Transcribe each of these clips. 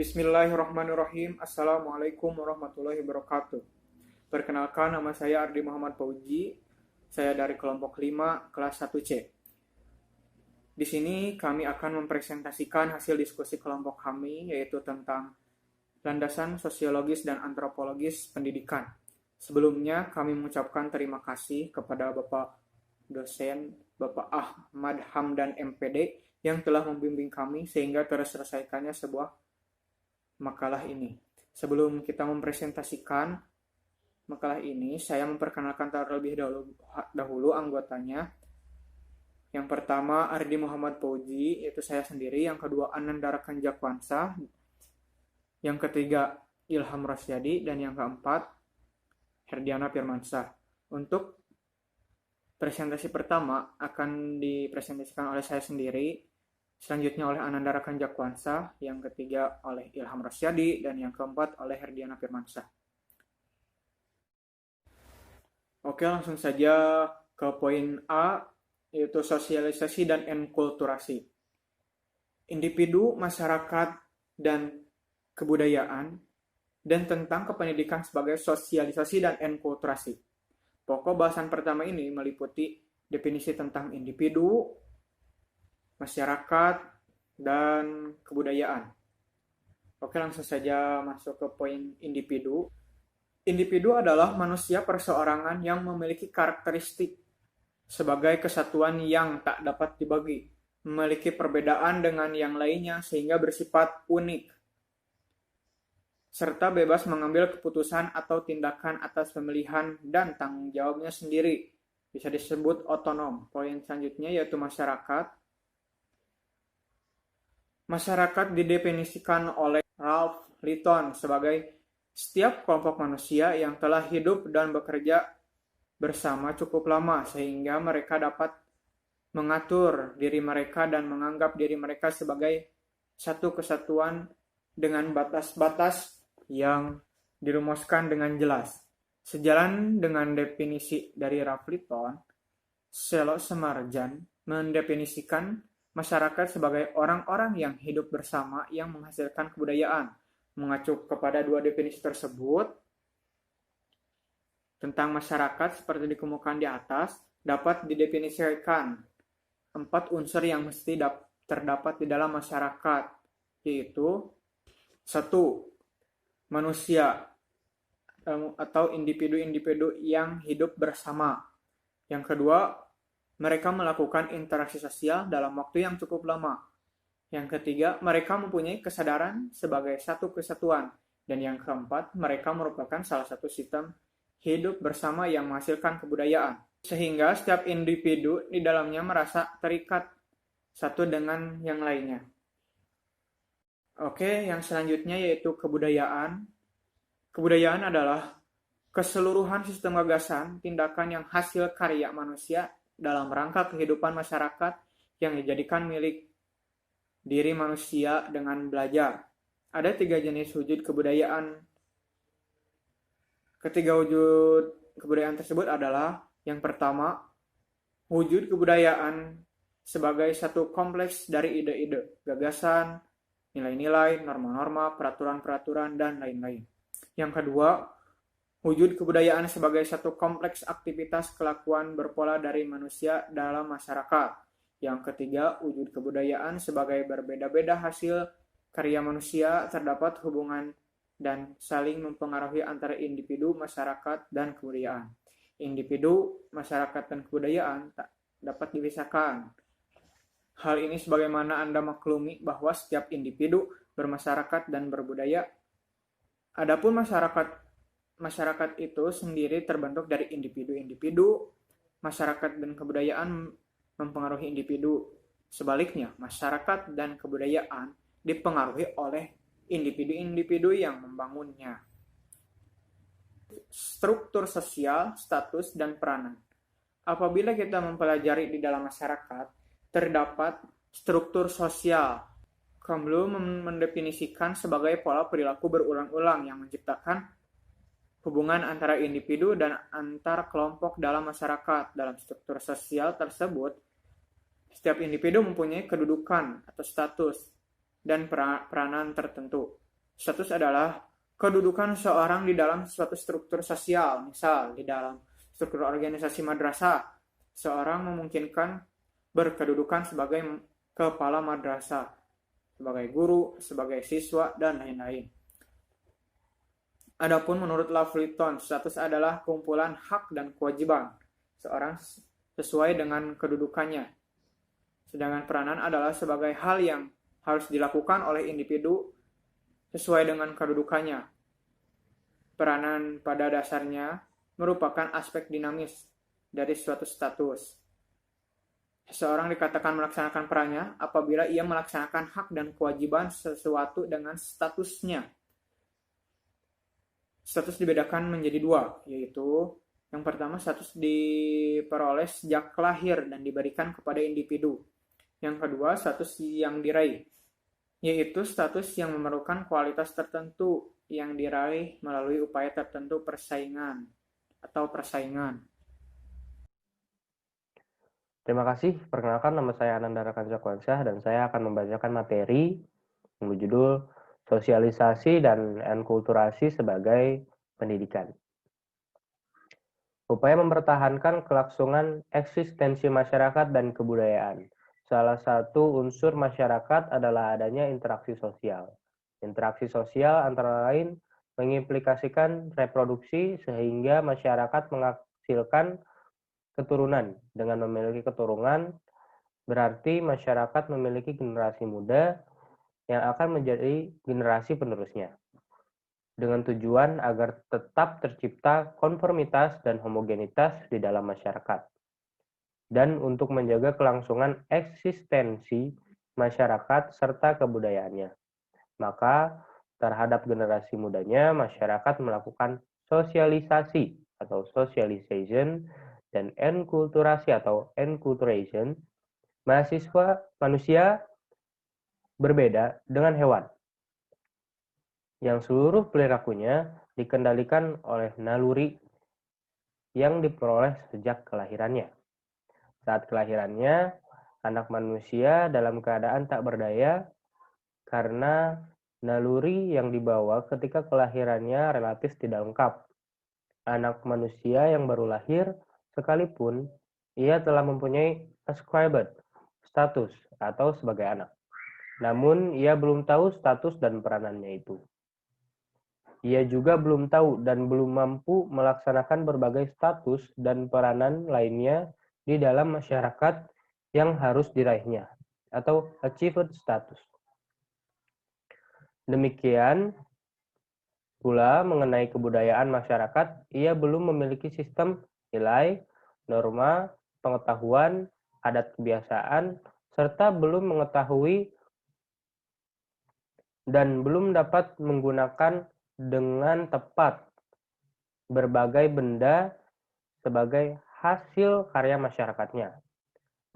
Bismillahirrahmanirrahim. Assalamualaikum warahmatullahi wabarakatuh. Perkenalkan, nama saya Ardi Muhammad Fauji. Saya dari kelompok 5, kelas 1C. Di sini kami akan mempresentasikan hasil diskusi kelompok kami, yaitu tentang landasan sosiologis dan antropologis pendidikan. Sebelumnya, kami mengucapkan terima kasih kepada Bapak dosen, Bapak Ahmad Hamdan MPD, yang telah membimbing kami sehingga terselesaikannya sebuah makalah ini. Sebelum kita mempresentasikan makalah ini, saya memperkenalkan terlebih dahulu anggotanya. Yang pertama, Ardi Muhammad Fauji, yaitu saya sendiri. Yang kedua, Anandara Kanjakwansa. Yang ketiga, Ilham Rosyadi. Dan yang keempat, Herdiana Firmansyah. Untuk presentasi pertama akan dipresentasikan oleh saya sendiri, selanjutnya oleh Anandara Kanjakwansa, yang ketiga oleh Ilham Rosyadi, dan yang keempat oleh Herdiana Firmansyah. Oke, langsung saja ke poin A, yaitu sosialisasi dan enkulturasi. Individu, masyarakat, dan kebudayaan, dan tentang kependidikan sebagai sosialisasi dan enkulturasi. Pokok bahasan pertama ini meliputi definisi tentang individu, masyarakat, dan kebudayaan. Oke, langsung saja masuk ke poin individu. Individu adalah manusia perseorangan yang memiliki karakteristik sebagai kesatuan yang tak dapat dibagi, memiliki perbedaan dengan yang lainnya sehingga bersifat unik, serta bebas mengambil keputusan atau tindakan atas pemilihan dan tanggung jawabnya sendiri. Bisa disebut otonom. Poin selanjutnya yaitu masyarakat. Masyarakat didefinisikan oleh Ralph Litton sebagai setiap kelompok manusia yang telah hidup dan bekerja bersama cukup lama sehingga mereka dapat mengatur diri mereka dan menganggap diri mereka sebagai satu kesatuan dengan batas-batas yang dirumuskan dengan jelas. Sejalan dengan definisi dari Ralph Litton, Selo Semarjan mendefinisikan masyarakat sebagai orang-orang yang hidup bersama yang menghasilkan kebudayaan. Mengacu kepada dua definisi tersebut, tentang masyarakat seperti dikemukakan di atas, dapat didefinisikan 4 unsur yang mesti terdapat di dalam masyarakat, yaitu 1. Manusia atau individu-individu yang hidup bersama. Yang kedua, mereka melakukan interaksi sosial dalam waktu yang cukup lama. Yang ketiga, mereka mempunyai kesadaran sebagai satu kesatuan. Dan yang keempat, mereka merupakan salah satu sistem hidup bersama yang menghasilkan kebudayaan. Sehingga setiap individu di dalamnya merasa terikat satu dengan yang lainnya. Oke, yang selanjutnya yaitu kebudayaan. Kebudayaan adalah keseluruhan sistem gagasan, tindakan yang hasil karya manusia dalam rangka kehidupan masyarakat yang dijadikan milik diri manusia dengan belajar. Ada 3 jenis wujud kebudayaan. Ketiga wujud kebudayaan tersebut adalah yang pertama, wujud kebudayaan sebagai satu kompleks dari ide-ide, gagasan, nilai-nilai, norma-norma, peraturan-peraturan, dan lain-lain. Yang kedua, wujud kebudayaan sebagai satu kompleks aktivitas kelakuan berpola dari manusia dalam masyarakat. Yang ketiga, wujud kebudayaan sebagai berbeda-beda hasil karya manusia, terdapat hubungan dan saling mempengaruhi antara individu, masyarakat, dan kebudayaan. Individu, masyarakat, dan kebudayaan tak dapat dipisahkan. Hal ini sebagaimana Anda maklumi bahwa setiap individu bermasyarakat dan berbudaya. Adapun masyarakat itu sendiri terbentuk dari individu-individu, masyarakat dan kebudayaan mempengaruhi individu. Sebaliknya, masyarakat dan kebudayaan dipengaruhi oleh individu-individu yang membangunnya. Struktur sosial, status, dan peranan. Apabila kita mempelajari di dalam masyarakat, terdapat struktur sosial. Kemlu mendefinisikan sebagai pola perilaku berulang-ulang yang menciptakan hubungan antara individu dan antar kelompok dalam masyarakat. Dalam struktur sosial tersebut, setiap individu mempunyai kedudukan atau status dan peranan tertentu. Status adalah kedudukan seorang di dalam suatu struktur sosial. Misal, di dalam struktur organisasi madrasah, seorang memungkinkan berkedudukan sebagai kepala madrasah, sebagai guru, sebagai siswa, dan lain-lain. Adapun menurut Lovelayton, status adalah kumpulan hak dan kewajiban seorang sesuai dengan kedudukannya. Sedangkan peranan adalah sebagai hal yang harus dilakukan oleh individu sesuai dengan kedudukannya. Peranan pada dasarnya merupakan aspek dinamis dari suatu status. Seseorang dikatakan melaksanakan perannya apabila ia melaksanakan hak dan kewajiban sesuatu dengan statusnya. Status dibedakan menjadi dua, yaitu yang pertama status diperoleh sejak lahir dan diberikan kepada individu. Yang kedua status yang diraih, yaitu status yang memerlukan kualitas tertentu yang diraih melalui upaya tertentu persaingan. Terima kasih. Perkenalkan, nama saya Ananda Rakansyah dan saya akan membacakan materi yang berjudul Sosialisasi dan Enkulturasi sebagai Pendidikan. Upaya mempertahankan kelangsungan eksistensi masyarakat dan kebudayaan. Salah satu unsur masyarakat adalah adanya interaksi sosial. Interaksi sosial antara lain mengimplikasikan reproduksi sehingga masyarakat menghasilkan keturunan. Dengan memiliki keturunan, berarti masyarakat memiliki generasi muda yang akan menjadi generasi penerusnya. Dengan tujuan agar tetap tercipta konformitas dan homogenitas di dalam masyarakat. Dan untuk menjaga kelangsungan eksistensi masyarakat serta kebudayaannya. Maka terhadap generasi mudanya, masyarakat melakukan sosialisasi atau socialization dan enkulturasi atau enculturation. Manusia berbeda dengan hewan yang seluruh perilakunya dikendalikan oleh naluri yang diperoleh sejak kelahirannya. Saat kelahirannya, anak manusia dalam keadaan tak berdaya karena naluri yang dibawa ketika kelahirannya relatif tidak lengkap. Anak manusia yang baru lahir, sekalipun ia telah mempunyai ascribed status atau sebagai anak. Namun ia belum tahu status dan peranannya itu. Ia juga belum tahu dan belum mampu melaksanakan berbagai status dan peranan lainnya di dalam masyarakat yang harus diraihnya, atau achieved status. Demikian pula mengenai kebudayaan masyarakat, ia belum memiliki sistem nilai, norma, pengetahuan, adat kebiasaan, serta belum mengetahui dan belum dapat menggunakan dengan tepat berbagai benda sebagai hasil karya masyarakatnya.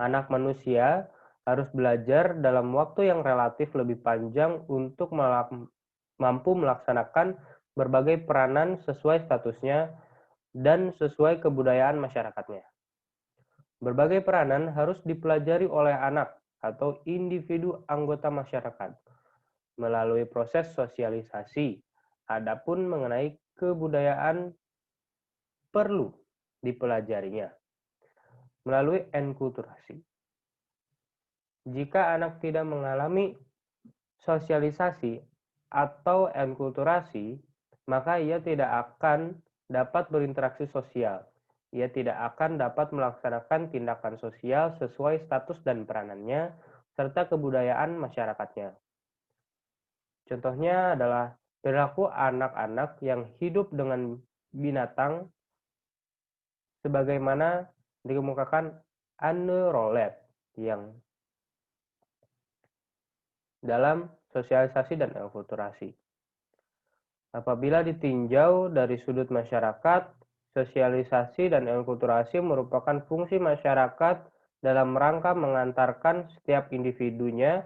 Anak manusia harus belajar dalam waktu yang relatif lebih panjang untuk mampu melaksanakan berbagai peranan sesuai statusnya dan sesuai kebudayaan masyarakatnya. Berbagai peranan harus dipelajari oleh anak atau individu anggota masyarakat melalui proses sosialisasi. Adapun mengenai kebudayaan perlu dipelajarinya melalui enkulturasi. Jika anak tidak mengalami sosialisasi atau enkulturasi, maka ia tidak akan dapat berinteraksi sosial. Ia tidak akan dapat melaksanakan tindakan sosial sesuai status dan peranannya, serta kebudayaan masyarakatnya. Contohnya adalah perilaku anak-anak yang hidup dengan binatang sebagaimana dikemukakan Anne Rolet yang dalam sosialisasi dan enkulturasi. Apabila ditinjau dari sudut masyarakat, sosialisasi dan enkulturasi merupakan fungsi masyarakat dalam rangka mengantarkan setiap individunya,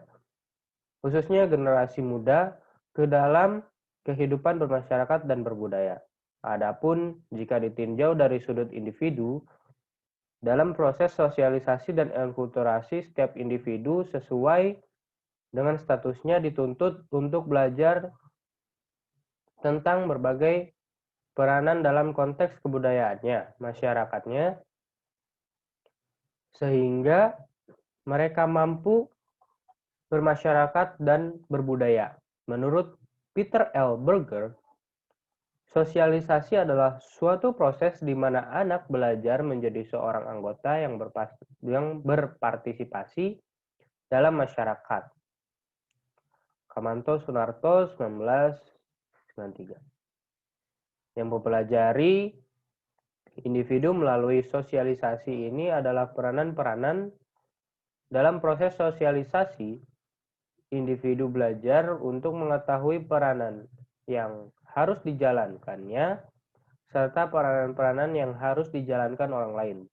khususnya generasi muda, ke dalam kehidupan bermasyarakat dan berbudaya. Adapun jika ditinjau dari sudut individu, dalam proses sosialisasi dan enkulturasi setiap individu sesuai dengan statusnya dituntut untuk belajar tentang berbagai peranan dalam konteks kebudayaannya, masyarakatnya, sehingga mereka mampu bermasyarakat dan berbudaya. Menurut Peter L. Berger, sosialisasi adalah suatu proses di mana anak belajar menjadi seorang anggota yang berpartisipasi dalam masyarakat. Kamanto Sunarto 1993. Yang mempelajari individu melalui sosialisasi ini adalah peranan-peranan dalam proses sosialisasi. Individu belajar untuk mengetahui peranan yang harus dijalankannya serta peranan-peranan yang harus dijalankan orang lain.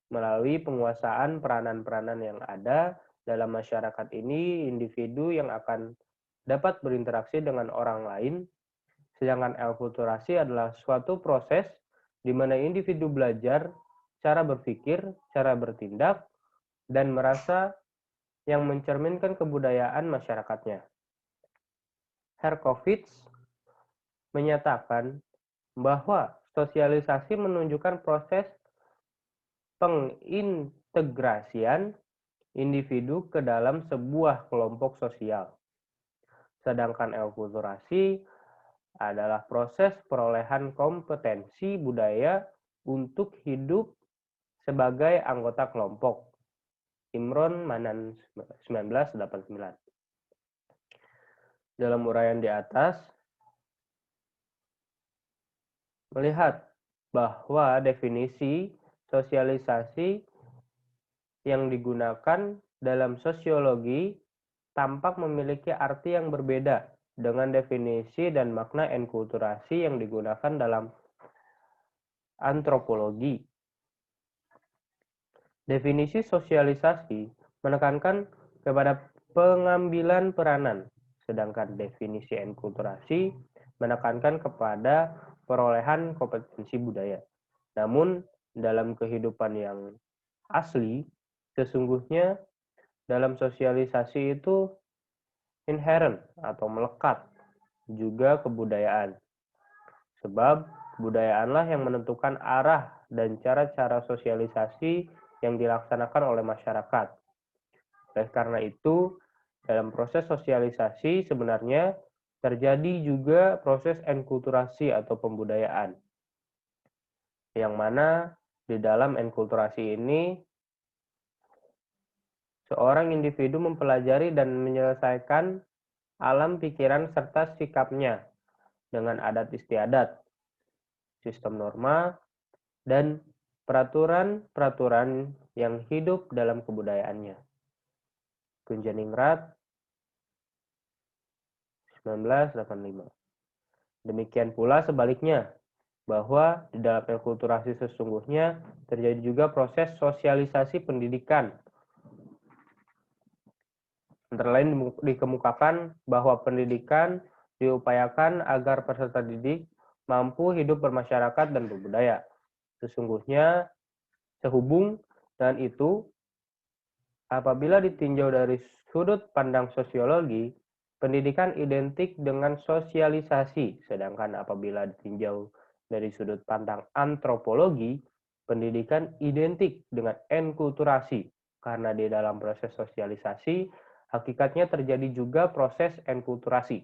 Melalui penguasaan peranan-peranan yang ada dalam masyarakat ini, individu yang akan dapat berinteraksi dengan orang lain. Sedangkan enkulturasi adalah suatu proses di mana individu belajar cara berpikir, cara bertindak, dan merasa yang mencerminkan kebudayaan masyarakatnya. Herkovits menyatakan bahwa sosialisasi menunjukkan proses pengintegrasian individu ke dalam sebuah kelompok sosial. Sedangkan enkulturasi adalah proses perolehan kompetensi budaya untuk hidup sebagai anggota kelompok. Imron Manan 1989. Dalam uraian di atas, melihat bahwa definisi sosialisasi yang digunakan dalam sosiologi tampak memiliki arti yang berbeda dengan definisi dan makna enkulturasi yang digunakan dalam antropologi. Definisi sosialisasi menekankan kepada pengambilan peranan, sedangkan definisi enkulturasi menekankan kepada perolehan kompetensi budaya. Namun, dalam kehidupan yang asli, sesungguhnya dalam sosialisasi itu inherent atau melekat juga kebudayaan. Sebab kebudayaanlah yang menentukan arah dan cara-cara sosialisasi yang dilaksanakan oleh masyarakat. Oleh karena itu, dalam proses sosialisasi sebenarnya terjadi juga proses enkulturasi atau pembudayaan. Yang mana di dalam enkulturasi ini seorang individu mempelajari dan menyelesaikan alam pikiran serta sikapnya dengan adat istiadat, sistem norma, dan peraturan-peraturan yang hidup dalam kebudayaannya. Kunjaningrat 1985. Demikian pula sebaliknya, bahwa di dalam enkulturasi sesungguhnya terjadi juga proses sosialisasi pendidikan. Antara lain dikemukakan bahwa pendidikan diupayakan agar peserta didik mampu hidup bermasyarakat dan berbudaya. Sesungguhnya, sehubung dengan itu, apabila ditinjau dari sudut pandang sosiologi, pendidikan identik dengan sosialisasi, sedangkan apabila ditinjau dari sudut pandang antropologi, pendidikan identik dengan enkulturasi, karena di dalam proses sosialisasi, hakikatnya terjadi juga proses enkulturasi.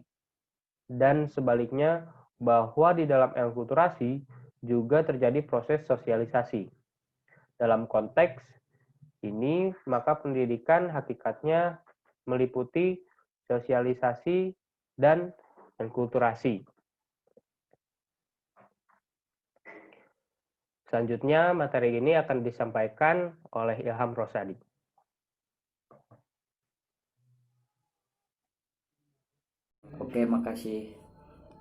Dan sebaliknya, bahwa di dalam enkulturasi juga terjadi proses sosialisasi. Dalam konteks ini, maka pendidikan hakikatnya meliputi sosialisasi dan enkulturasi. Selanjutnya, materi ini akan disampaikan oleh Ilham Rosadi. Oke, makasih.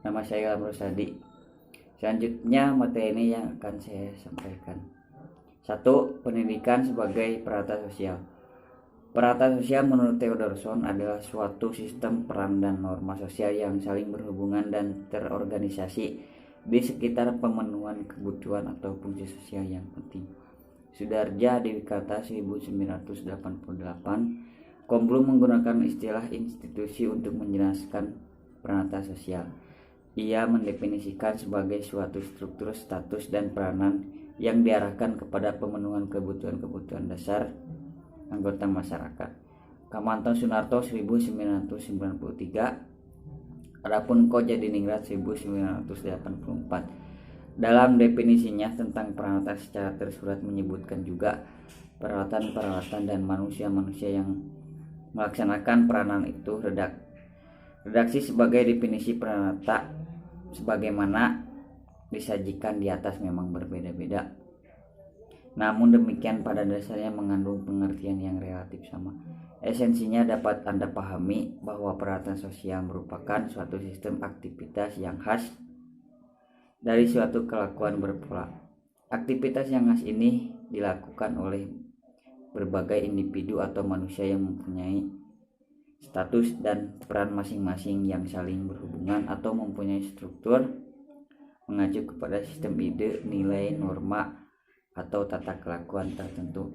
Nama saya Ilham Rosadi. Selanjutnya materi ini yang akan saya sampaikan. 1. Pendidikan sebagai perata sosial. Perata sosial menurut Theodorson adalah suatu sistem peran dan norma sosial yang saling berhubungan dan terorganisasi di sekitar pemenuhan kebutuhan atau fungsi sosial yang penting. Sudarja Dewikata 1988. Komblum menggunakan istilah institusi untuk menjelaskan perata sosial. ia mendefinisikan sebagai suatu struktur, status, dan peranan yang diarahkan kepada pemenuhan kebutuhan-kebutuhan dasar anggota masyarakat. Kamanto Sunarto 1993, adapun Ko Jadiningrat 1984. Dalam definisinya tentang peralatan secara tersurat menyebutkan juga peralatan-peralatan dan manusia-manusia yang melaksanakan peranan itu. Redaksi sebagai definisi peralatan sebagaimana disajikan di atas memang berbeda-beda. Namun demikian pada dasarnya mengandung pengertian yang relatif sama. Esensinya dapat Anda pahami bahwa peralatan sosial merupakan suatu sistem aktivitas yang khas dari suatu kelakuan berpola. Aktivitas yang khas ini dilakukan oleh berbagai individu atau manusia yang mempunyai status dan peran masing-masing yang saling berhubungan atau mempunyai struktur mengacu kepada sistem ide, nilai, norma, atau tata kelakuan tertentu.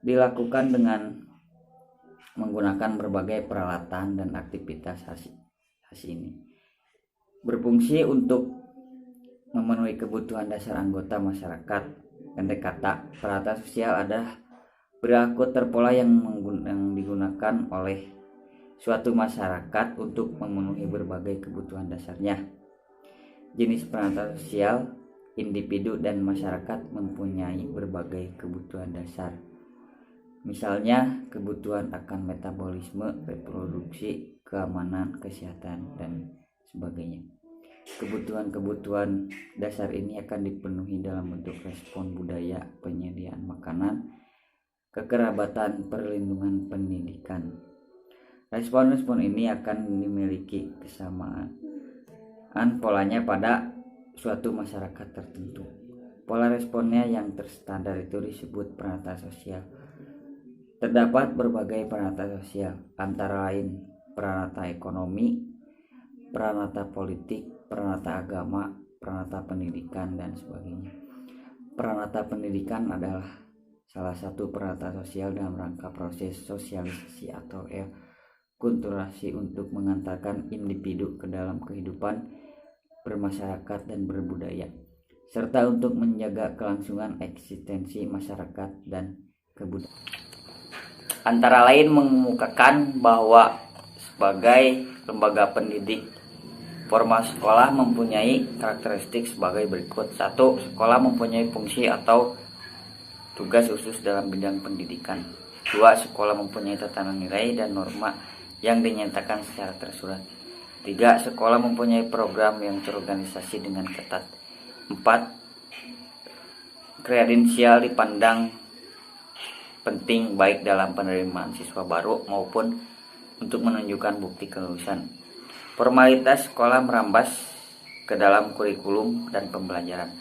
Dilakukan dengan menggunakan berbagai peralatan dan aktivitas khas ini. Berfungsi untuk memenuhi kebutuhan dasar anggota masyarakat. Pendek kata, peralatan sosial adalah perilaku terpola yang digunakan oleh suatu masyarakat untuk memenuhi berbagai kebutuhan dasarnya. Jenis peralatan sosial, individu dan masyarakat mempunyai berbagai kebutuhan dasar. Misalnya, kebutuhan akan metabolisme, reproduksi, keamanan, kesehatan, dan sebagainya. Kebutuhan-kebutuhan dasar ini akan dipenuhi dalam bentuk respon budaya, penyediaan makanan, kekerabatan, perlindungan, pendidikan. Respon-respon ini akan dimiliki kesamaan polanya pada suatu masyarakat tertentu. Pola responnya yang terstandar itu disebut peralatan sosial. Terdapat berbagai peralatan sosial, antara lain peralatan ekonomi, peralatan politik, peralatan agama, peralatan pendidikan, dan sebagainya. Peralatan pendidikan adalah salah satu peralatan sosial dalam rangka proses sosialisasi atau akulturasi untuk mengantarkan individu ke dalam kehidupan bermasyarakat dan berbudaya, serta untuk menjaga kelangsungan eksistensi masyarakat dan kebudayaan. Antara lain mengemukakan bahwa sebagai lembaga pendidik, formal sekolah mempunyai karakteristik sebagai berikut. 1. Sekolah mempunyai fungsi atau tugas khusus dalam bidang pendidikan. 2. Sekolah mempunyai tatanan nilai dan norma yang dinyatakan secara tersurat. 3. Sekolah mempunyai program yang terorganisasi dengan ketat. 4. Kredensial dipandang penting baik dalam penerimaan siswa baru maupun untuk menunjukkan bukti kelulusan. Formalitas sekolah merambas ke dalam kurikulum dan pembelajaran.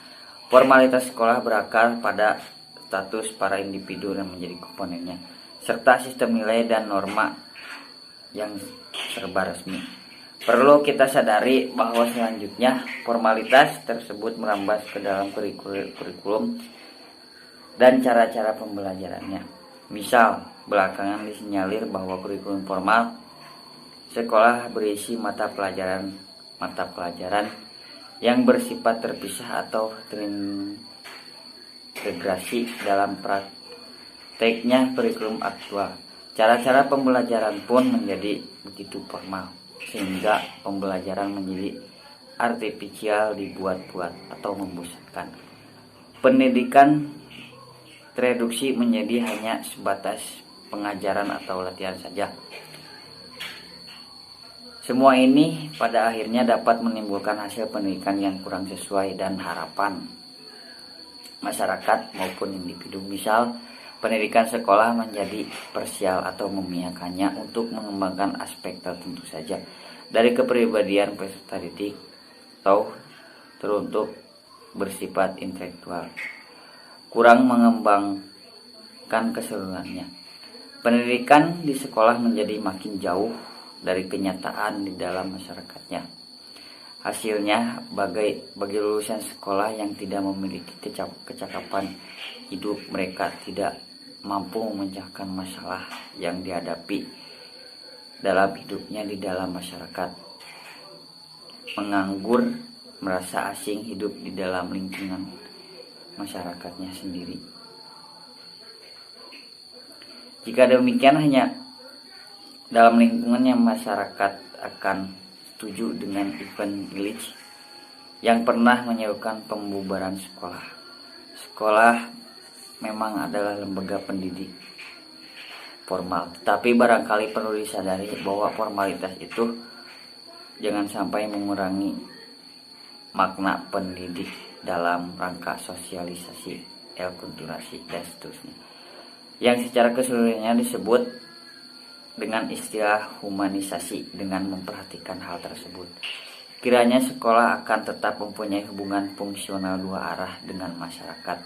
Formalitas sekolah berakar pada status para individu dan menjadi komponennya, serta sistem nilai dan norma yang serba resmi. Perlu kita sadari bahwa selanjutnya formalitas tersebut merambas ke dalam kurikulum dan cara-cara pembelajarannya. Misal, belakangan disinyalir bahwa kurikulum formal sekolah berisi mata pelajaran yang bersifat terpisah atau terintegrasi dalam prakteknya kurikulum aktual. Cara-cara pembelajaran pun menjadi begitu formal, sehingga pembelajaran menjadi artifisial, dibuat-buat atau membosankan. Pendidikan tereduksi menjadi hanya sebatas pengajaran atau latihan saja. Semua ini pada akhirnya dapat menimbulkan hasil pendidikan yang kurang sesuai dan harapan masyarakat maupun individu. Misal, pendidikan sekolah menjadi parsial atau memihakkannya untuk mengembangkan aspek tertentu saja dari kepribadian peserta didik atau teruntuk bersifat intelektual, kurang mengembangkan keseluruhannya. Pendidikan di sekolah menjadi makin jauh dari kenyataan di dalam masyarakatnya. Hasilnya bagi lulusan sekolah yang tidak memiliki kecakapan hidup, mereka tidak mampu memecahkan masalah yang dihadapi dalam hidupnya di dalam masyarakat. menganggur, merasa asing hidup di dalam lingkungan masyarakatnya sendiri. Jika demikian, hanya dalam lingkungannya masyarakat akan setuju dengan Ivan Illich yang pernah menyerukan pembubaran sekolah. Sekolah memang adalah lembaga pendidik formal, tetapi barangkali perlu disadari bahwa formalitas itu jangan sampai mengurangi makna pendidik dalam rangka sosialisasi, akulturasi, dan seterusnya, yang secara keseluruhannya disebut dengan istilah humanisasi. Dengan memperhatikan hal tersebut, kiranya sekolah akan tetap mempunyai hubungan fungsional dua arah dengan masyarakat,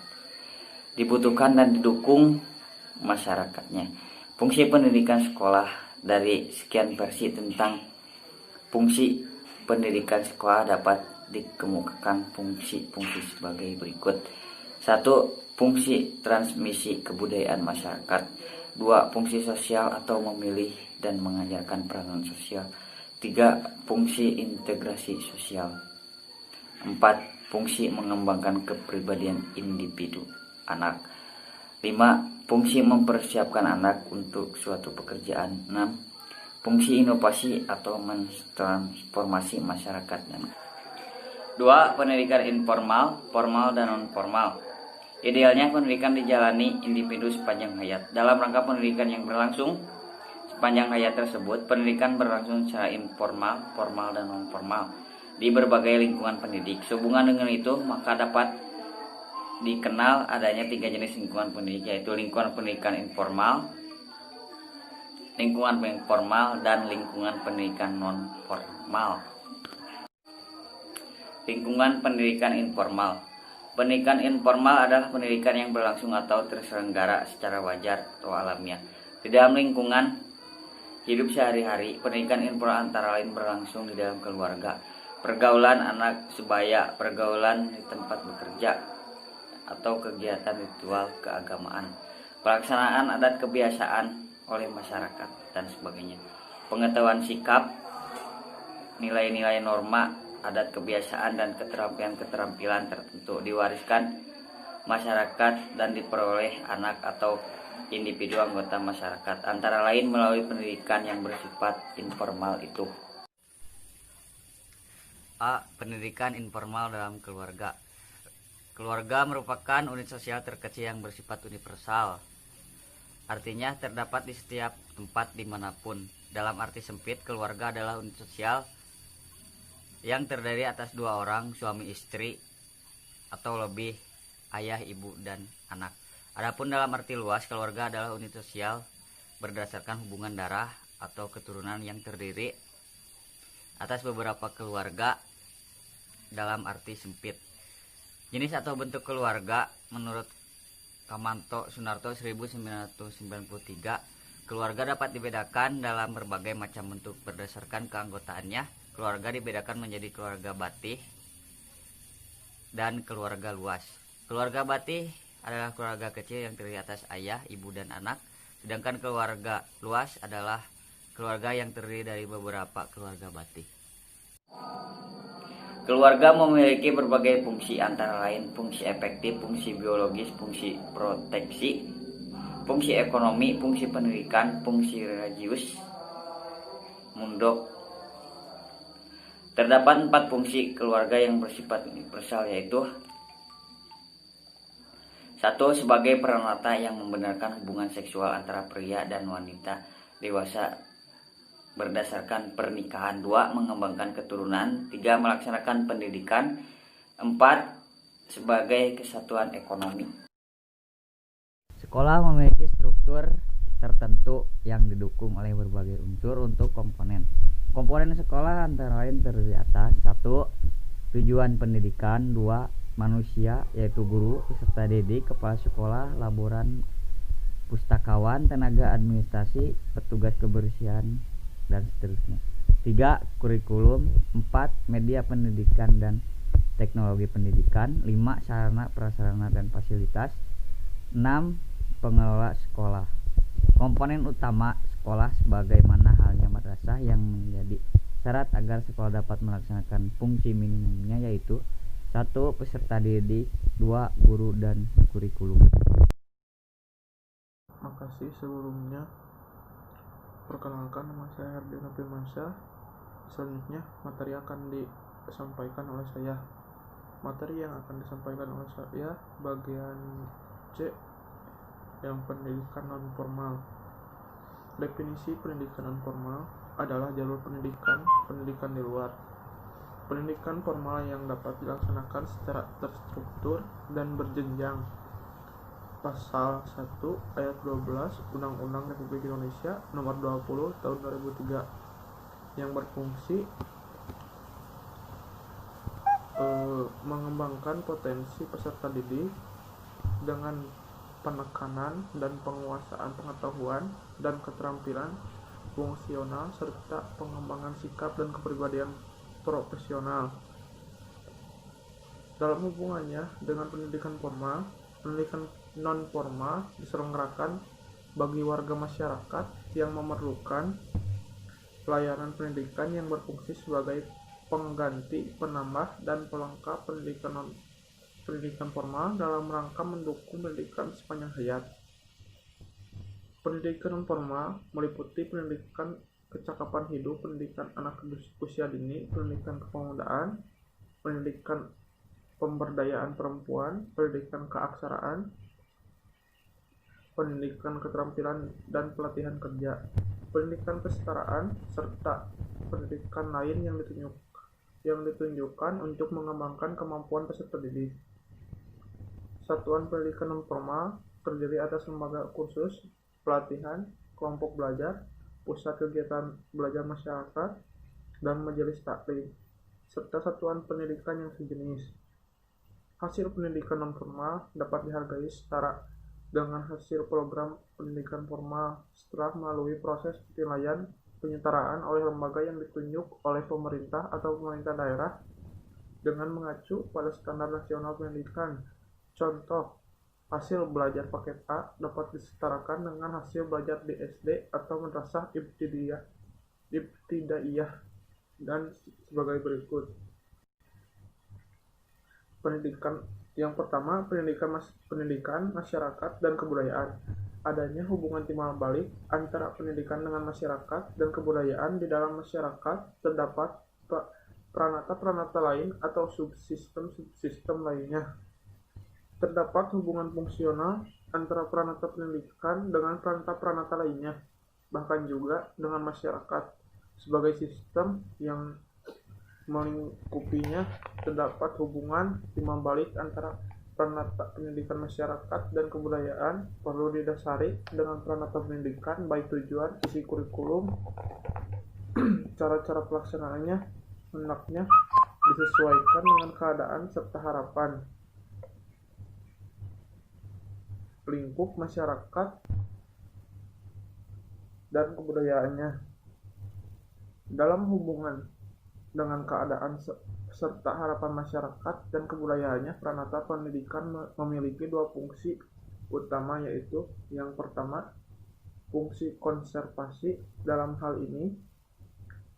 dibutuhkan dan didukung masyarakatnya. Fungsi pendidikan sekolah. Dari sekian versi tentang fungsi pendidikan sekolah dapat dikemukakan fungsi-fungsi sebagai berikut. 1. Fungsi transmisi kebudayaan masyarakat. 2. Fungsi sosial atau memilih dan mengajarkan peranan sosial. 3. Fungsi integrasi sosial. 4. Fungsi mengembangkan kepribadian individu anak. 5. Fungsi mempersiapkan anak untuk suatu pekerjaan. 6. Fungsi inovasi atau mentransformasi masyarakat. 2. Pendidikan informal, formal, dan non-formal. Idealnya pendidikan dijalani individu sepanjang hayat. Dalam rangka pendidikan yang berlangsung sepanjang hayat tersebut, pendidikan berlangsung secara informal, formal, dan non-formal di berbagai lingkungan pendidik. Sehubungan dengan itu, maka dapat dikenal adanya 3 jenis lingkungan pendidik, yaitu lingkungan pendidikan informal, lingkungan formal, dan lingkungan pendidikan non-formal. Lingkungan pendidikan informal. Pendidikan informal adalah pendidikan yang berlangsung atau terselenggara secara wajar atau alamiah di dalam lingkungan hidup sehari-hari. Pendidikan informal antara lain berlangsung di dalam keluarga, pergaulan anak sebaya, pergaulan di tempat bekerja, atau kegiatan ritual keagamaan, pelaksanaan adat kebiasaan oleh masyarakat, dan sebagainya. Pengetahuan sikap, nilai-nilai norma, adat kebiasaan, dan keterampilan-keterampilan tertentu diwariskan masyarakat dan diperoleh anak atau individu anggota masyarakat, antara lain melalui pendidikan yang bersifat informal itu. A. Pendidikan informal dalam keluarga. Keluarga merupakan unit sosial terkecil yang bersifat universal. Artinya terdapat di setiap tempat dimanapun. Dalam arti sempit, keluarga adalah unit sosial yang terdiri atas 2 orang, suami istri atau lebih, ayah, ibu, dan anak. Adapun dalam arti luas, keluarga adalah unit sosial berdasarkan hubungan darah atau keturunan yang terdiri atas beberapa keluarga dalam arti sempit. Jenis atau bentuk keluarga menurut Kamanto Sunarto 1993, keluarga dapat dibedakan dalam berbagai macam bentuk berdasarkan keanggotaannya. Keluarga dibedakan menjadi keluarga batih dan keluarga luas. Keluarga batih adalah keluarga kecil yang terdiri atas ayah, ibu, dan anak, sedangkan keluarga luas adalah keluarga yang terdiri dari beberapa keluarga batih. Keluarga memiliki berbagai fungsi, antara lain fungsi efektif, fungsi biologis, fungsi proteksi, fungsi ekonomi, fungsi pendidikan, fungsi religius, mundok. Terdapat 4 fungsi keluarga yang bersifat universal, yaitu 1. Sebagai peranata yang membenarkan hubungan seksual antara pria dan wanita dewasa berdasarkan pernikahan. 2. Mengembangkan keturunan. 3. Melaksanakan pendidikan. 4. Sebagai kesatuan ekonomi. Sekolah memiliki struktur tertentu yang didukung oleh berbagai unsur untuk komponen. Komponen sekolah antara lain terdiri atas 1. Tujuan pendidikan. 2. Manusia, yaitu guru, peserta didik, kepala sekolah, laboran, pustakawan, tenaga administrasi, petugas kebersihan, dan seterusnya. 3. Kurikulum. 4. Media pendidikan dan teknologi pendidikan. 5. Sarana, prasarana, dan fasilitas. 6. Pengelola sekolah. Komponen utama sekolah sebagaimana halnya madrasah yang menjadi Syarat agar sekolah dapat melaksanakan fungsi minimumnya yaitu 1. Peserta didik, 2. Guru dan kurikulum. Makasih sebelumnya. Perkenalkan, nama saya Hardina Firmansyah. Selanjutnya materi akan disampaikan oleh saya. Materi yang akan disampaikan oleh saya bagian C, yang pendidikan non formal. Definisi pendidikan non formal adalah jalur pendidikan di luar pendidikan formal yang dapat dilaksanakan secara terstruktur dan berjenjang. Pasal 1 ayat 12 Undang-Undang Republik Indonesia Nomor 20 Tahun 2003 yang berfungsi mengembangkan potensi peserta didik dengan penekanan dan penguasaan pengetahuan dan keterampilan fungsional serta pengembangan sikap dan kepribadian profesional. Dalam hubungannya dengan pendidikan formal, pendidikan non formal diselenggarakan bagi warga masyarakat yang memerlukan pelayanan pendidikan yang berfungsi sebagai pengganti, penambah, dan pelengkap pendidikan formal dalam rangka mendukung pendidikan sepanjang hayat. Pendidikan non formal meliputi pendidikan kecakapan hidup, pendidikan anak usia dini, pendidikan kepemudaan, pendidikan pemberdayaan perempuan, pendidikan keaksaraan, pendidikan keterampilan dan pelatihan kerja, pendidikan kesetaraan, serta pendidikan lain yang ditunjukkan untuk mengembangkan kemampuan peserta didik. Satuan pendidikan non formal terdiri atas lembaga kursus, pelatihan, kelompok belajar, pusat kegiatan belajar masyarakat, dan majelis taklim, serta satuan pendidikan yang sejenis. Hasil pendidikan non formal dapat dihargai setara dengan hasil program pendidikan formal setelah melalui proses penilaian penyetaraan oleh lembaga yang ditunjuk oleh pemerintah atau pemerintah daerah dengan mengacu pada standar nasional pendidikan. Contoh, hasil belajar paket A dapat disetarakan dengan hasil belajar di SD atau madrasah ibtidaiyah dan sebagai berikut. Pendidikan yang pertama, pendidikan masyarakat dan kebudayaan. Adanya hubungan timbal balik antara pendidikan dengan masyarakat dan kebudayaan. Di dalam masyarakat terdapat pranata-pranata lain atau subsistem lainnya. Terdapat hubungan fungsional antara pranata pendidikan dengan pranata-pranata lainnya, bahkan juga dengan masyarakat sebagai sistem yang melingkupinya. Terdapat hubungan timbal balik antara pranata pendidikan masyarakat dan kebudayaan perlu didasari dengan pranata pendidikan, baik tujuan, isi kurikulum, cara-cara pelaksanaannya hendaknya disesuaikan dengan keadaan serta harapan lingkup masyarakat dan kebudayaannya. Dalam hubungan dengan keadaan serta harapan masyarakat dan kebudayaannya, pranata pendidikan memiliki dua fungsi utama, yaitu yang pertama, fungsi konservasi. Dalam hal ini,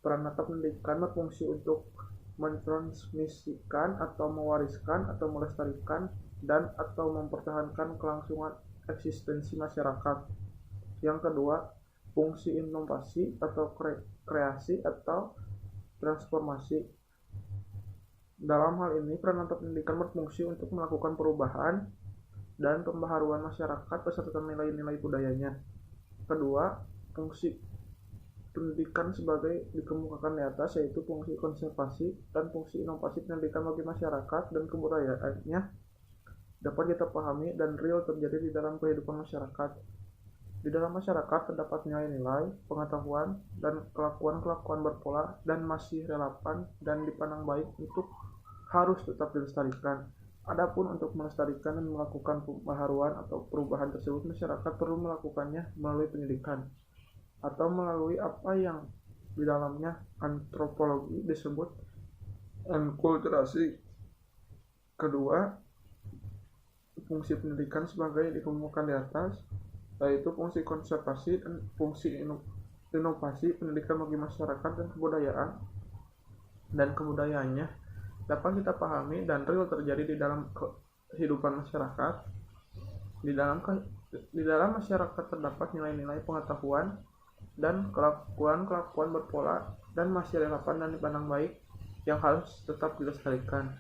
pranata pendidikan berfungsi untuk mentransmisikan atau mewariskan atau melestarikan dan atau mempertahankan kelangsungan eksistensi masyarakat. Yang kedua, fungsi inovasi atau kreasi atau transformasi. Dalam hal ini, pranata pendidikan berfungsi untuk melakukan perubahan dan pembaharuan masyarakat beserta nilai-nilai budayanya. Kedua, fungsi pendidikan sebagai dikemukakan di atas, yaitu fungsi konservasi dan fungsi inovasi pendidikan bagi masyarakat dan kebudayaannya dapat kita pahami dan real terjadi di dalam kehidupan masyarakat. Di dalam masyarakat terdapat nilai-nilai, pengetahuan, dan kelakuan-kelakuan berpola dan masih relevan dan dipandang baik untuk harus tetap dilestarikan. Adapun untuk melestarikan dan melakukan pembaharuan atau perubahan tersebut, masyarakat perlu melakukannya melalui pendidikan atau melalui apa yang di dalamnya antropologi disebut enkulturasi. Kedua, fungsi pendidikan sebagai dikemukakan di atas, yaitu fungsi konservasi dan fungsi inovasi pendidikan bagi masyarakat dan kebudayaannya dapat kita pahami dan real terjadi di dalam kehidupan masyarakat. Di dalam masyarakat terdapat nilai-nilai pengetahuan dan kelakuan berpola dan masih relevan dan dipandang baik yang harus tetap dilestarikan.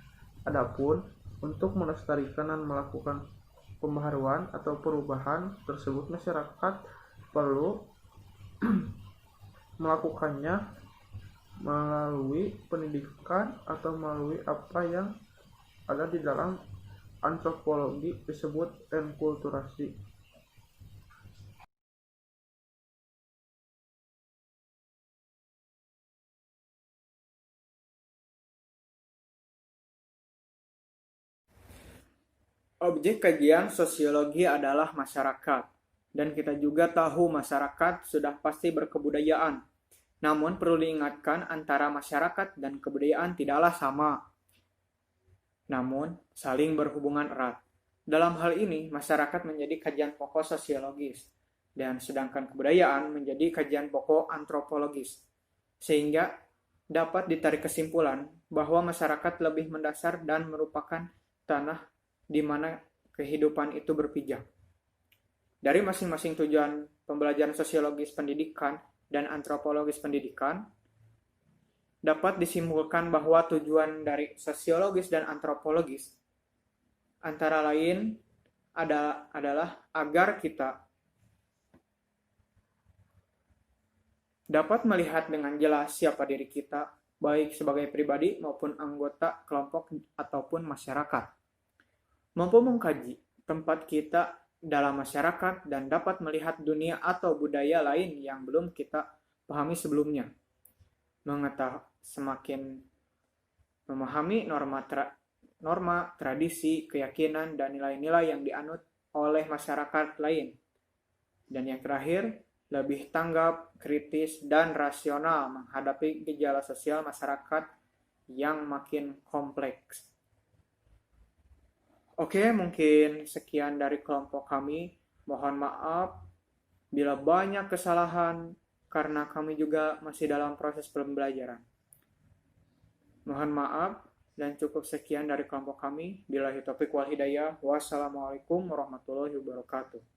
Adapun untuk melestarikan dan melakukan pembaharuan atau perubahan tersebut, masyarakat perlu melakukannya melalui pendidikan atau melalui apa yang ada di dalam antropologi disebut enkulturasi. Objek kajian sosiologi adalah masyarakat, dan kita juga tahu masyarakat sudah pasti berkebudayaan. Namun perlu diingatkan antara masyarakat dan kebudayaan tidaklah sama, namun saling berhubungan erat. Dalam hal ini, masyarakat menjadi kajian pokok sosiologis, dan sedangkan kebudayaan menjadi kajian pokok antropologis. Sehingga dapat ditarik kesimpulan bahwa masyarakat lebih mendasar dan merupakan tanah di mana kehidupan itu berpijak. Dari masing-masing tujuan pembelajaran sosiologis pendidikan dan antropologis pendidikan, dapat disimpulkan bahwa tujuan dari sosiologis dan antropologis antara lain adalah agar kita dapat melihat dengan jelas siapa diri kita, baik sebagai pribadi maupun anggota kelompok ataupun masyarakat. Mampu mengkaji tempat kita dalam masyarakat dan dapat melihat dunia atau budaya lain yang belum kita pahami sebelumnya. Semakin memahami norma, tradisi, keyakinan, dan nilai-nilai yang dianut oleh masyarakat lain. Dan yang terakhir, lebih tanggap, kritis, dan rasional menghadapi gejala sosial masyarakat yang makin kompleks. Oke, mungkin sekian dari kelompok kami. Mohon maaf bila banyak kesalahan karena kami juga masih dalam proses pembelajaran. Mohon maaf dan cukup sekian dari kelompok kami. Billahi taufiq wal hidayah. Wassalamualaikum warahmatullahi wabarakatuh.